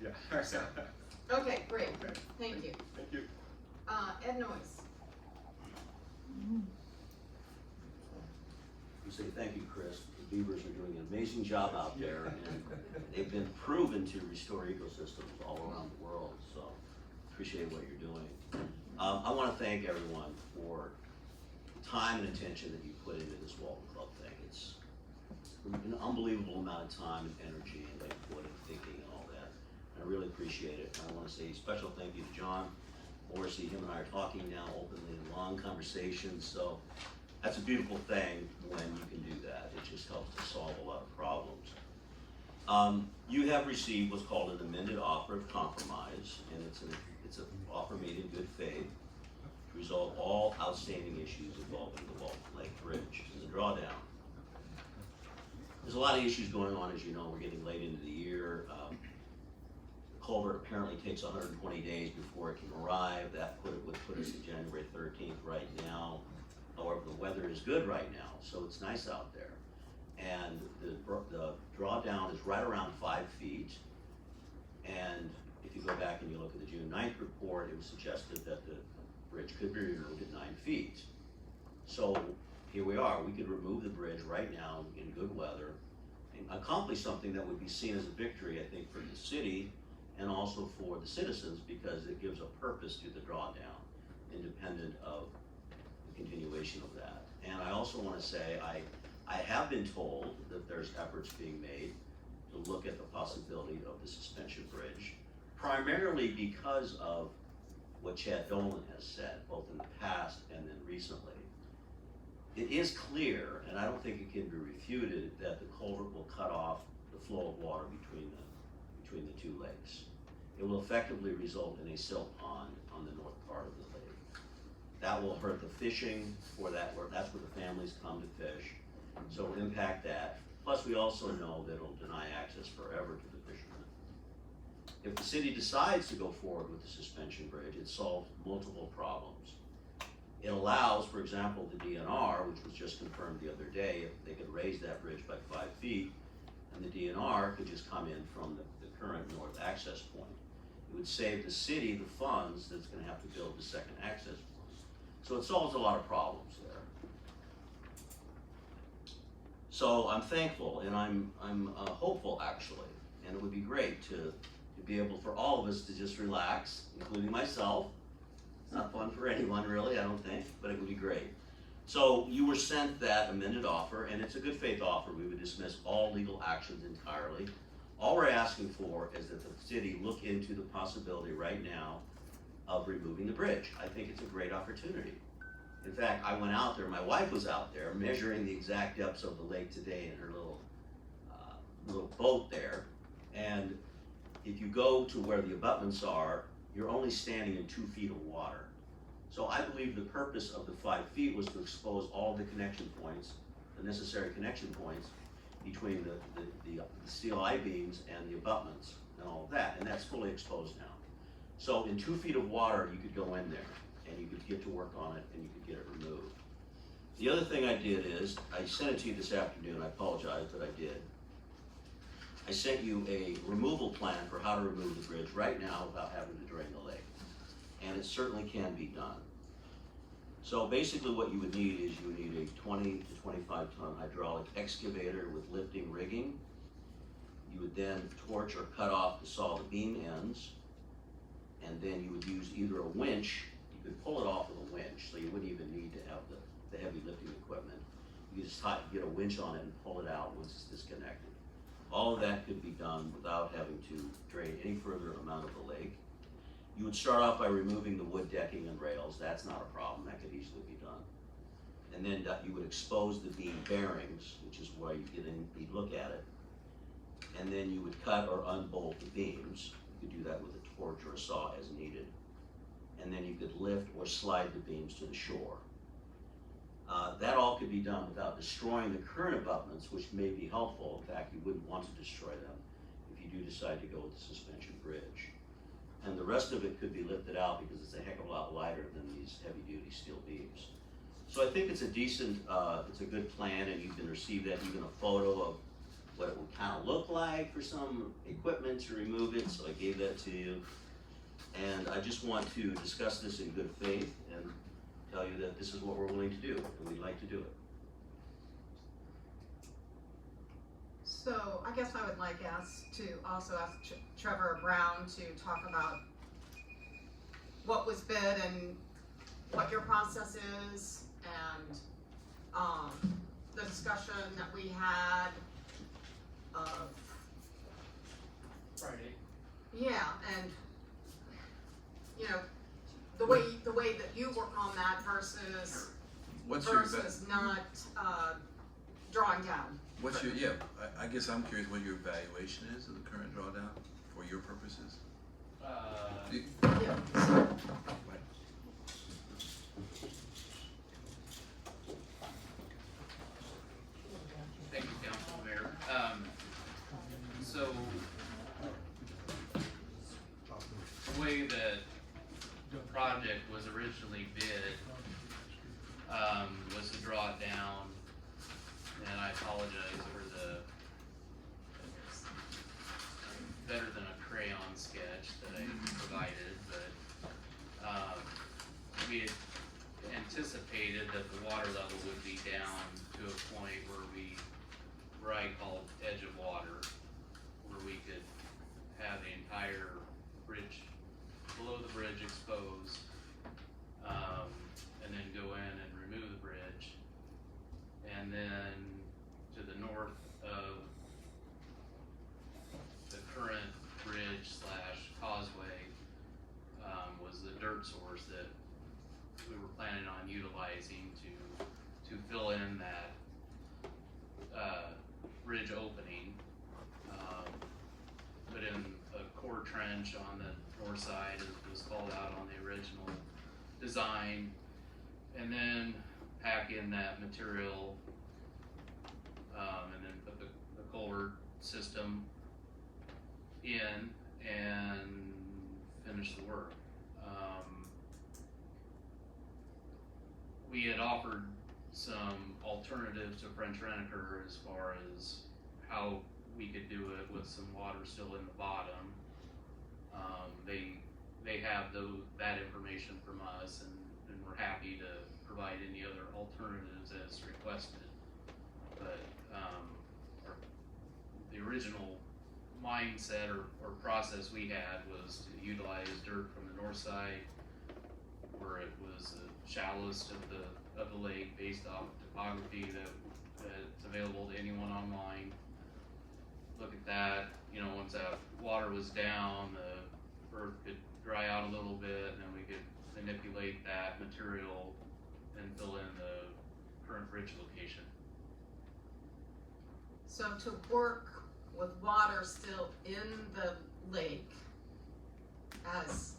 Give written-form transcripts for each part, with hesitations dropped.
Yeah. So, Okay, great, thank you. Thank you. Ed Noyes. We say thank you, Chris. The Beavers are doing an amazing job out there, and they've been proven to restore ecosystems all around the world, so appreciate what you're doing. I want to thank everyone for the time and attention that you put into this Walton Club thing. It's an unbelievable amount of time and energy and input and thinking and all that, and I really appreciate it. And I want to say a special thank you to John Morrissey. Him and I are talking now openly in long conversations, so that's a beautiful thing when you can do that. It just helps to solve a lot of problems. You have received what's called an amended offer of compromise, and it's an offer made in good faith to resolve all outstanding issues involving the Walton Lake Bridge and the drawdown. There's a lot of issues going on, as you know. We're getting late into the year. The culvert apparently takes 120 days before it can arrive. That would put us to January 13th right now. However, the weather is good right now, so it's nice out there. And the drawdown is right around 5 feet. And if you go back and you look at the June 9th report, it was suggested that the bridge could be removed at 9 feet. So here we are. We could remove the bridge right now in good weather and accomplish something that would be seen as a victory, I think, for the city and also for the citizens, because it gives a purpose to the drawdown, independent of continuation of that. And I also want to say I have been told that there's efforts being made to look at the possibility of the suspension bridge, primarily because of what Chad Dolan has said, both in the past and then recently. It is clear, and I don't think it can be refuted, that the culvert will cut off the flow of water between the two lakes. It will effectively result in a silt pond on the north part of the lake. That will hurt the fishing for that, that's where the families come to fish. So it'll impact that. Plus, we also know that it'll deny access forever to the fishermen. If the city decides to go forward with the suspension bridge, it solves multiple problems. It allows, for example, the DNR, which was just confirmed the other day, if they could raise that bridge by 5 feet, and the DNR could just come in from the current north access point. It would save the city the funds that's going to have to build the second access point. So it solves a lot of problems there. So I'm thankful, and I'm hopeful, actually, and it would be great to be able for all of us to just relax, including myself. It's not fun for anyone, really, I don't think, but it would be great. So you were sent that amended offer, and it's a good faith offer. We would dismiss all legal actions entirely. All we're asking for is that the city look into the possibility right now of removing the bridge. I think it's a great opportunity. In fact, I went out there, my wife was out there measuring the exact depths of the lake today in her little boat there. And if you go to where the abutments are, you're only standing in 2 feet of water. So I believe the purpose of the 5 feet was to expose all the connection points, the necessary connection points between the steel I-beams and the abutments and all of that, and that's fully exposed now. So in 2 feet of water, you could go in there and you could get to work on it and you could get it removed. The other thing I did is, I sent it to you this afternoon, I apologize, but I did. I sent you a removal plan for how to remove the bridge right now without having to drain the lake. And it certainly can be done. So basically what you would need is you would need a 20 to 25 ton hydraulic excavator with lifting rigging. You would then torch or cut off to saw the beam ends. And then you would use either a winch, you could pull it off with a winch, so you wouldn't even need to have the heavy lifting equipment. You just get a winch on it and pull it out once it's disconnected. All of that could be done without having to drain any further amount of the lake. You would start off by removing the wood decking and rails. That's not a problem, that could easily be done. And then you would expose the beam bearings, which is where you get in, you look at it. And then you would cut or unbolt the beams. You could do that with a torch or a saw as needed. And then you could lift or slide the beams to the shore. That all could be done without destroying the current abutments, which may be helpful. In fact, you wouldn't want to destroy them if you do decide to go with the suspension bridge. And the rest of it could be lifted out because it's a heck of a lot lighter than these heavy-duty steel beams. So I think it's a decent, it's a good plan, and you can receive that, even a photo of what it would kinda look like for some equipment to remove it, so I gave that to you. And I just want to discuss this in good faith and tell you that this is what we're willing to do, and we'd like to do it. So I guess I would like to also ask Trevor Brown to talk about what was bid and what your process is, and the discussion that we had of Friday. yeah, and you know, the way that you work on that versus not drawing down. What's your, yeah, I guess I'm curious what your evaluation is of the current drawdown for your purposes? Yeah. Thank you, Council Mayor. So, the way that the project was originally bid, was to draw it down, and I apologize for the better than a crayon sketch that I provided, but, we had anticipated that the water level would be down to a point where I called edge of water, where we could have the entire bridge, below the bridge exposed, and then go in and remove the bridge. And then to the north of the current bridge slash causeway, was the dirt source that we were planning on utilizing to fill in that bridge opening. Put in a core trench on the north side, as was called out on the original design, and then pack in that material, and then put the culvert system in and finish the work. We had offered some alternatives to French-Reniker as far as how we could do it with some water still in the bottom. They have that information from us, and we're happy to provide any other alternatives as requested. But the original mindset or process we had was to utilize dirt from the north side, where it was the shallowest of the lake, based off topography that's available to anyone online. Look at that, you know, once that water was down, the earth could dry out a little bit, and then we could manipulate that material and fill in the current bridge location. So to work with water still in the lake as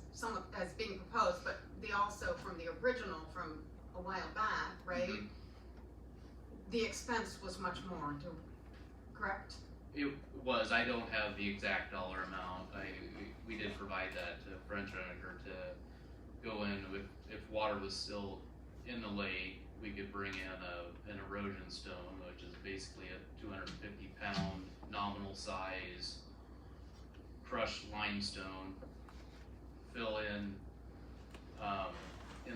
being proposed, but also from the original from a while back, right? Mm-hmm. The expense was much more, correct? It was, I don't have the exact dollar amount. We did provide that to French-Reniker to go in with, if water was still in the lake, we could bring in an erosion stone, which is basically a 250 pound nominal size crushed limestone, fill in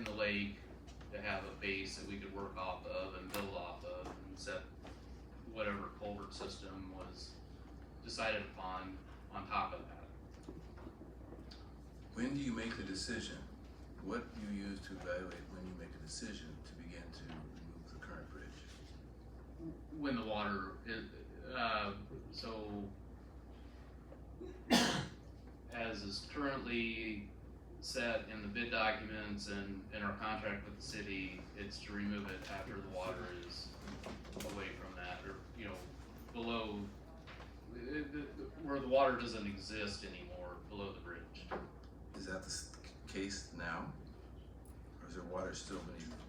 the lake to have a base that we could work off of and build off of, and set whatever culvert system was decided upon on top of that. When do you make the decision? What do you use to evaluate when you make a decision to begin to remove the current bridge? When the water is, so as is currently set in the bid documents and in our contract with the city, it's to remove it after the water is away from that, or, you know, below, where the water doesn't exist anymore, below the bridge. Is that the case now? Or is there water still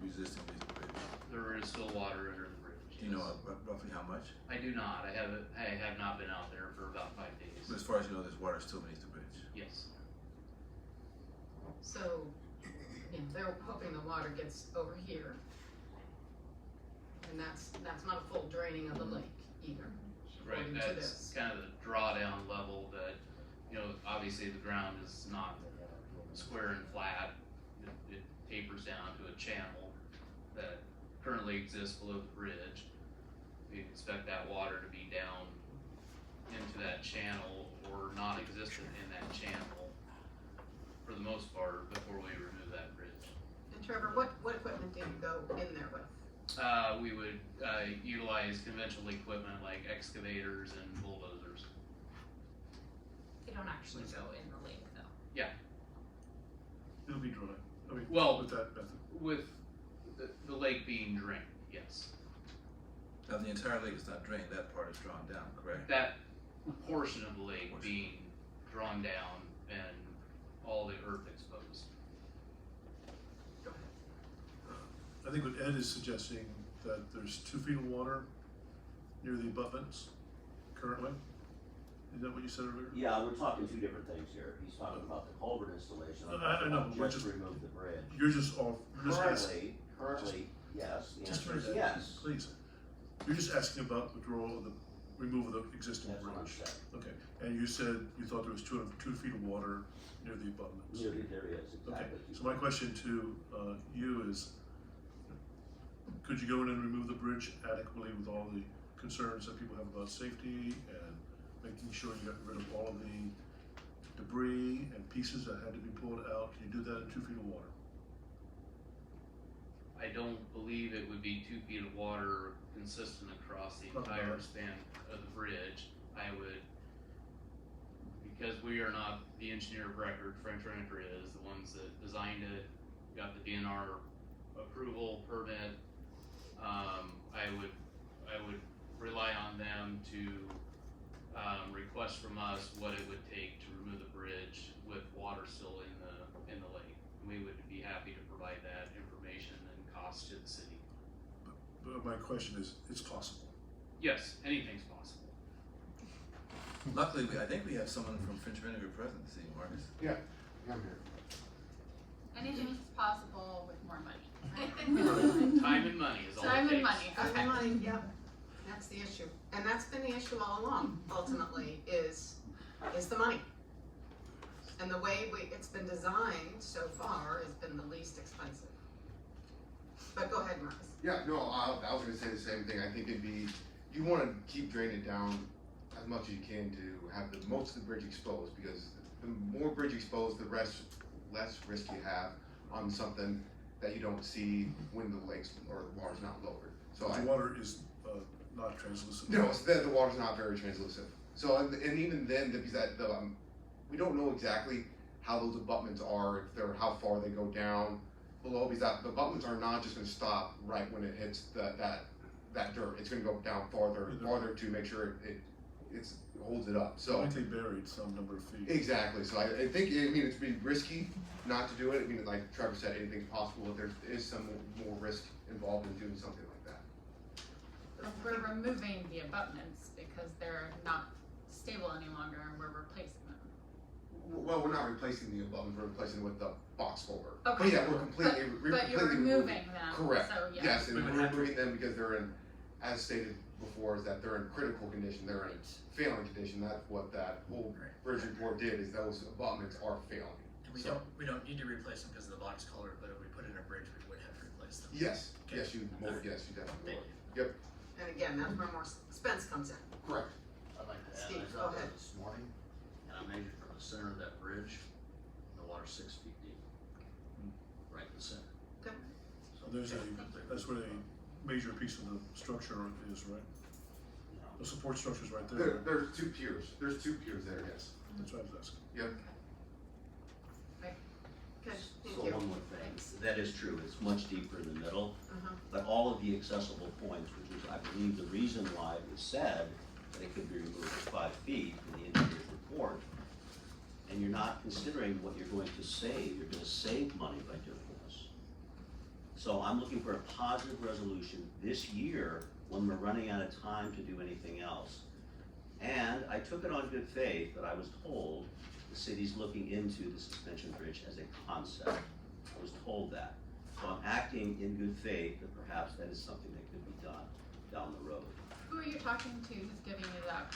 resisting the bridge? There is still water under the bridge. Do you know roughly how much? I do not. I have not been out there for about 5 days. But as far as you know, there's water still beneath the bridge? Yes. So, yeah, they're hoping the water gets over here. And that's not a full draining of the lake either. Right, according to that's this. kind of the drawdown level that, you know, obviously the ground is not square and flat. It tapers down to a channel that currently exists below the bridge. We expect that water to be down into that channel or non-existent in that channel for the most part before we remove that bridge. And Trevor, what equipment did you go in there with? We would utilize conventional equipment like excavators and bulldozers. They don't actually go in the lake though. It'll be dry. I mean, Well, with that method. with the lake being drained, yes. Now, the entire lake is not drained, that part is drawn down, correct? That portion of the lake being drawn down and all the earth exposed. Go ahead. I think what Ed is suggesting, that there's 2 feet of water near the abutments currently. Is that what you said earlier? Yeah, we're talking two different things here. He's talking about the culvert installation. I'm I talking know, about but we're just just- remove the bridge. You're just off, you're just asking, Currently, yes, the just answer is read that, yes. please. You're just asking about withdrawal of the, removal of the existing That's what I'm bridge. saying. Okay, and you said you thought there was 2 feet of water near the abutments. Near the area is Okay, exactly. so my question to you is, could you go in and remove the bridge adequately with all the concerns that people have about safety and making sure you got rid of all of the debris and pieces that had to be pulled out? Can you do that in 2 feet of water? I don't believe it would be 2 feet of water consistent across the entire span of the bridge. I would, because we are not the engineer of record, French-Reniker is, the ones that designed it, got the DNR approval permit. I would rely on them to request from us what it would take to remove the bridge with water still in the lake. We would be happy to provide that information and cost to the city. But my question is, it's possible. Yes, anything's possible. Luckily, I think we have someone from French-Reniker present this evening, Marcus. Yeah, I'm here. Anything's possible with more money. Time and money is all it Time takes. and money, Time okay. and money, yep, that's the issue, and that's been the issue all along, ultimately, is the money. And the way it's been designed so far has been the least expensive. But go ahead, Marcus. Yeah, no, I was gonna say the same thing. I think you wanna keep draining it down as much as you can to have the most of the bridge exposed, because the more bridge exposed, the less risk you have on something that you don't see when the lakes or the water's not lowered. So The water is not translucent. no, it's the water's not very translucent. So and even then, because we don't know exactly how those abutments are, how far they go down below, because the abutments are not just gonna stop right when it hits that dirt. It's gonna go down farther to make sure it holds it up. So Likely buried some number of feet. exactly. So I think it'd be risky not to do it. I mean, like Trevor said, anything's possible. If there is some more risk involved in doing something like that. We're removing the abutments because they're not stable any longer and we're replacing them. Well, we're not replacing the abutments. We're replacing with the box culvert. Okay. But yeah, we're completely. But you're completely removing them, Correct. so yeah. Yes, and We we're would have to- removing them because they're in, as stated before, is that they're in critical condition. They're in failing condition. That's what that whole bridge report did. Is those abutments are failing. And we don't need to replace them because of the box color, but if we put in a bridge, we would have to replace them. Yes. Okay. Yes, you definitely Thank would. Yep. And again, that's where more expense comes in. Correct. I'd like to add, Steve, I go thought ahead. that this morning, and I measured from the center of that bridge, the water's 6 feet deep. Right in the center. Okay. So That's where a major piece of the structure is, right? you know, The support structure's right there. There's 2 piers. There's 2 piers there. Yes. That's what I was asking. Yep. Good, thank So you. one more thing, that is true, it's much deeper in the middle, Uh-huh. but all of the accessible points, which is, I believe, the reason why it was said that it could be removed as 5 feet in the engineer's report, and you're not considering what you're going to save, you're gonna save money by doing this. So I'm looking for a positive resolution this year, when we're running out of time to do anything else. And I took it on good faith that I was told the city's looking into the suspension bridge as a concept. I was told that. So I'm acting in good faith that perhaps that is something that could be done down the road. Who are you talking to who's giving you that,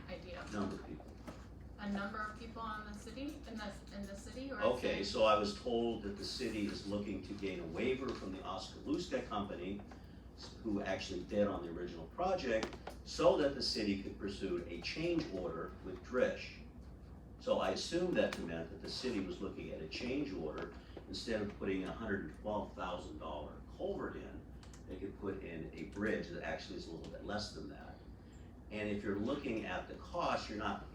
idea? Number of people. A number of people in the city, in the city, or? Okay, so I was told that the city is looking to gain a waiver from the Oskaloosa company, who actually bid on the original project, so that the city could pursue a change order with Drish. So I assumed that meant that the city was looking at a change order. Instead of putting $112,000 culvert in, they could put in a bridge that actually is a little bit less than that. And if you're looking at the cost, you're not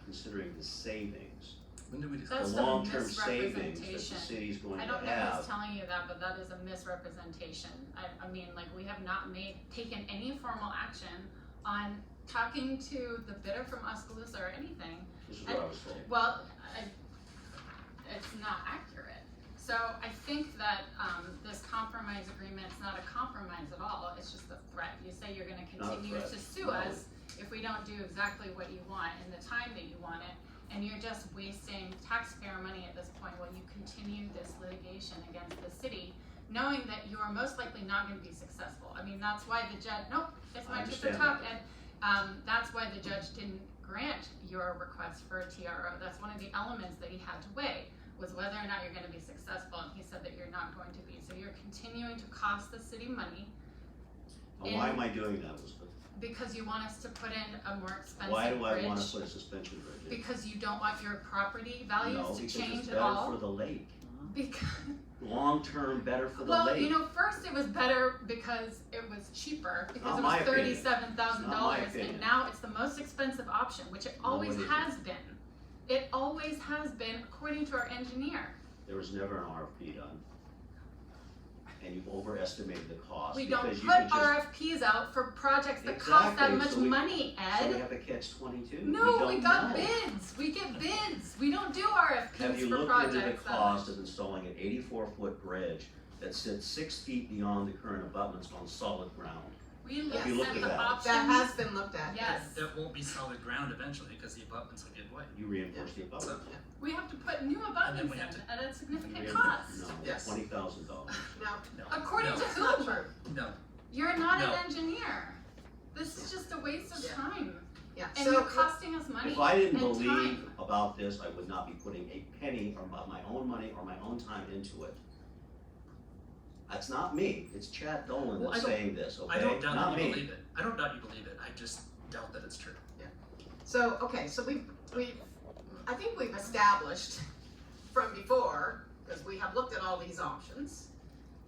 considering the savings, When did we the discuss? That's a long-term savings that the misrepresentation. city's going I to don't know have. who's telling you that, but that is a misrepresentation. I mean, like, we have not taken any formal action on talking to the bidder from Oskaloosa or anything. This is what I was told. Well, it's not accurate. So I think that, this compromise agreement's not a compromise at all, it's just a threat. You say you're gonna Not a continue threat, to sue no. us if we don't do exactly what you want in the time that you want it, and you're just wasting taxpayer money at this point while you continue this litigation against the city, knowing that you are most likely not gonna be successful. I mean, that's why the judge, nope, it's I my turn to understand talk, that. Ed. That's why the judge didn't grant your request for a TRO. That's one of the elements that he had to weigh, was whether or not you're gonna be successful, and he said that you're not going to be. So you're continuing to cost the city money Now, why am I doing that, Elizabeth? because you want us to put in a more expensive Why do I bridge. wanna put a suspension bridge in? Because you don't want your property No, values to because change it's at better all? for the lake. Because, Long-term, better for the well, lake. you know, first it was better because it was cheaper, because Not it my was opinion. $37,000, opinion. and now it's the most expensive option, which it No, always it isn't. has been. It always has been, according to our engineer. There was never an RFP done. And you've overestimated the cost. We don't because you put could just- RFPs out for projects that cost that Exactly, much so we- money, So we Ed. have a catch-22. No, we don't got know. bids. We get bids. We don't do Have RFPs you for looked projects. into the that cost much. of installing an 84-foot bridge that sits 6 feet beyond the current abutments on solid ground? We Have you looked looked at at the that? options. That has been looked at. Yes. That won't be solid ground eventually, because the abutments will give way. You reinforce the abutments. We have to put new then abutments we have in to- at a significant You cost. No, Yes. $20,000. Now, No, According no, to it's not who? true. no. You're not No. an engineer. This is just a waste of Yeah. time. Yeah, And so you're costing us money If I didn't and believe time. about this, I would not be putting a penny of my own money or my own time into it. That's not me, it's Chad Dolan Well, that's I don't- saying this, okay? I don't doubt Not that you me. believe it. I don't doubt you believe it. I just doubt that it's true. So, okay, so I think we've established from before, because we have looked at all these options,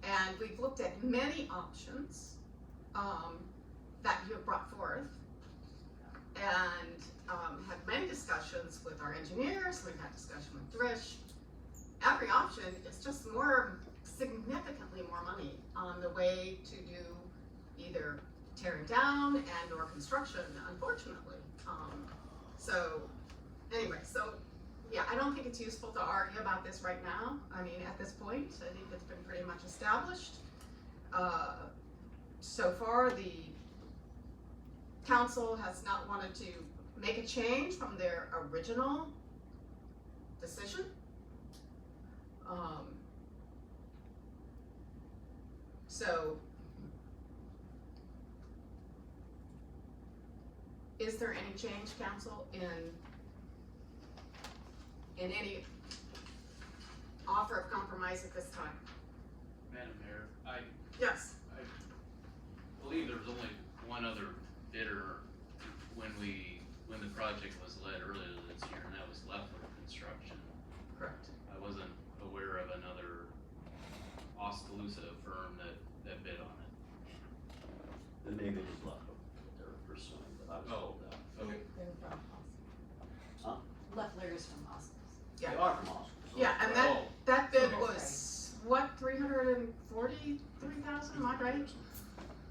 and we've looked at many options, that you have brought forth, and, had many discussions with our engineers, we've had discussion with Drish. Every option is just significantly more money on the way to do either tearing down and or construction, unfortunately. So, anyway, yeah, I don't think it's useful to argue about this right now. I mean, at this point, I think it's been pretty much established. So far, the council has not wanted to make a change from their original decision. So, is there any change, council, in any offer of compromise at this time? Madam Mayor, I Yes. believe there was only one other bidder when the project was led earlier this year, and that was Leffler Construction. Correct. I wasn't aware of another Oskaloosa firm that bid on it. Then maybe it was Leffler that they're pursuing, but I was told that. Okay. They're from Austin. Huh? Leffler is from Austin. Yeah. They are from Austin. so- Yeah, and Oh, that bid Oh, was, what, 343,000, am I right?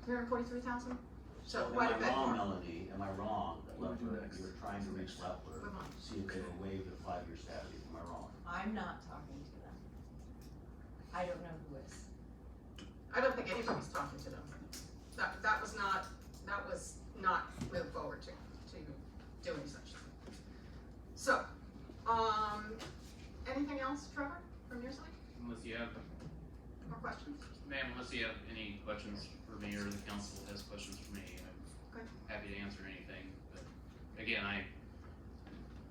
343,000? So Am quite a I bit wrong, more. Melanie, am I wrong, that What do we do Leffler, next? you were trying to reach Leffler, Move on. see if they would waive the 5-year statute, am I wrong? I'm not talking to them. I don't know who is. I don't think anybody's talking to them. That was not moved forward to doing such. So, anything else, Trevor, from your side? Unless you have, More questions? ma'am, unless you have any questions for me or the council has questions for me, Okay. happy to answer anything, but again, I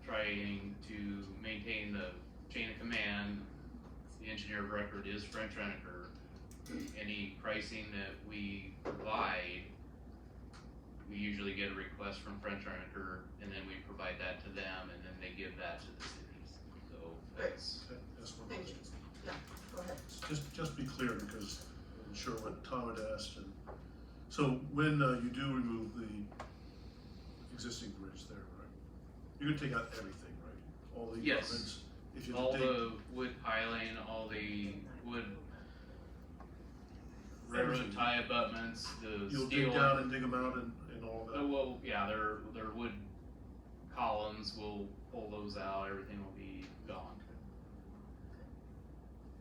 trying to maintain the chain of command. The engineer of record is French-Reniker. Any pricing that we provide, we usually get a request from French-Reniker, and then we provide that to them, and then they give that to the cities. So that's, Okay, that's one Thank you. question. Go ahead. Just be clear, because I'm sure what Tom had asked, and, so when, you do remove the existing bridge there, right? You're gonna take out everything, right? All the Yes. abutments? If you all dig, the wood piling, all the wood railroad Everything. tie abutments, the you'll steel. dig down and dig them out and all of that? Well, yeah, their wood columns, we'll pull those out, everything will be gone.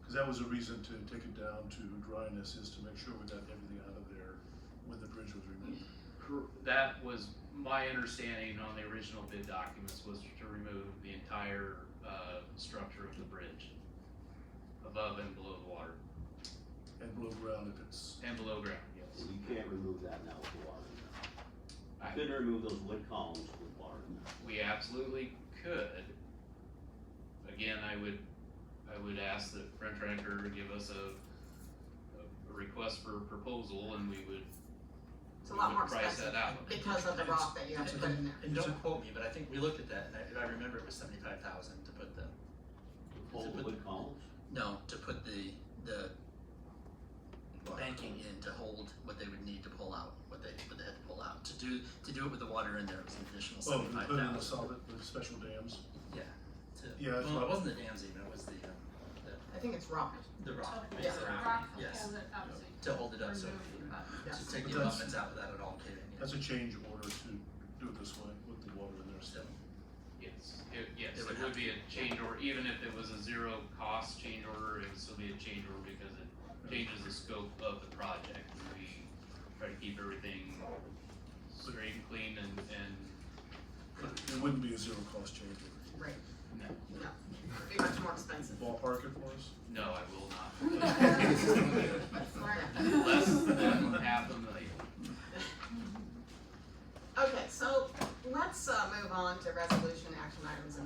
Cause that was a reason to take it down to dryness, is to make sure we got everything out of there when the bridge was removed. That was my understanding on the original bid documents, was to remove the entire, structure of the bridge, above and below the water, And below ground if it's, and below ground, yes. And you can't remove that now with the water in there. I- You couldn't remove those wood columns with water in there. We absolutely could. Again, I would ask that French-Reniker give us a request for proposal, and we would It's a lot more price expensive that out. because of the rock that you have to put in there. And don't quote me, but I think we looked at that, and if I remember, it was 75,000 to put the, Pull the wood columns. no, to put the banking in to hold what they would need to pull out, what they had to pull out. To do it with the water in there was an additional oh, you put in the 75,000. solid, the special dams? Yeah. Yeah, it's Well, it not- wasn't the dams even, it was the I think it's rock. rock. Yeah. Yes, Hold it up so you to hold it up, so remove the button. Yes. to take But the that's- abutments out without it all caving in. That's a change order to do it this way, with the water in there still. Yes, It it would would have be a change order, even if it was a zero cost change order, it would still be a change order because it changes the scope of the project. We try to keep everything straight and clean and But it wouldn't be a zero cost change order. Right. no, No. It'd be much more expensive. Ballpark it for us? no, I will not. Right. Less than $500,000. Okay, so let's move on to resolution action items in